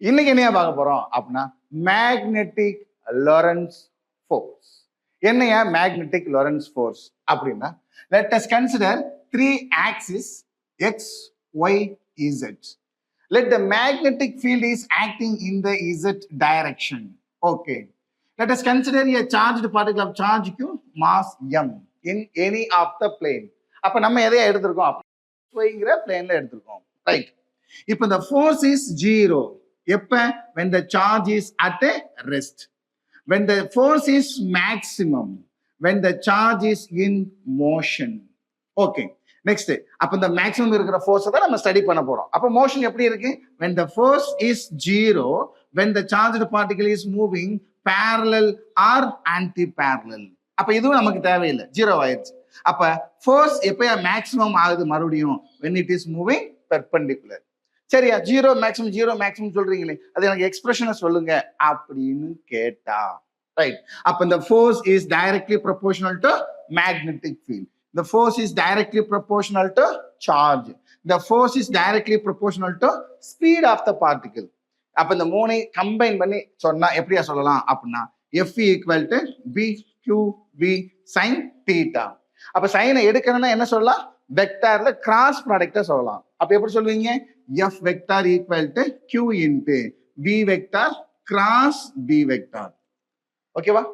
இன்னைக்கு என்ன பார்க்க போறோம் அப்படின்னா மேக்னெட்டிக் லொரன்ஸ் ஃபோர்ஸ். என்னையா மேக்னெட்டிக் லொரன்ஸ் ஃபோர்ஸ் அப்படின்னா, let us consider three axes x, y, z. Let the magnetic field is acting in the z direction. Okay. Let us consider a charged particle of charge q, mass m in any of the plane. அப்ப நம்ம எதையா எடுத்திருக்கோம்? yங்கிற பிளேன்ல எடுத்திருக்கோம். Right. இப்போ the force is 0. எப்ப? when the charge is at a rest. When the force is maximum, when the charge is in motion. Okay. Next, அப்ப இந்த maximum இருக்கிற ஃபோர்ஸ் தான் நம்ம ஸ்டடி பண்ண போறோம். அப்ப மோஷன் எப்படி இருக்கு? when the force is 0, when the charged particle is moving parallel or anti-parallel. அப்ப இதுவும் நமக்கு தேவையில்லை, 0 ஆயிடுச்சு. அப்ப ஃபோர்ஸ் எப்ப மேக்ஸிமம் ஆகுது மறுபடியும்? when it is moving perpendicular. சரியா? ஜீரோ மேக்ஸிமம் சொல்றீங்களே, அது எனக்கு எக்ஸ்பிரஷனை சொல்லுங்க அப்படின்னு கேட்டா, ரைட். அப்ப இந்த force is directly proportional to magnetic field. The force is directly proportional to charge. The force is directly proportional to speed of the particle. அப்ப இந்த மூணை கம்பைன் பண்ணி சொன்னா எப்படியா சொல்லலாம் அப்படின்னா, F equal to BQV sin theta. அப்ப சைனை எடுக்கணும்னா என்ன சொல்லலாம்? வெக்டார்ல கிராஸ் ப்ராடக்டா சொல்லலாம். அப்ப எப்படி சொல்லுவீங்க? F vector equal to Q into V vector cross B vector. ஓகேவா?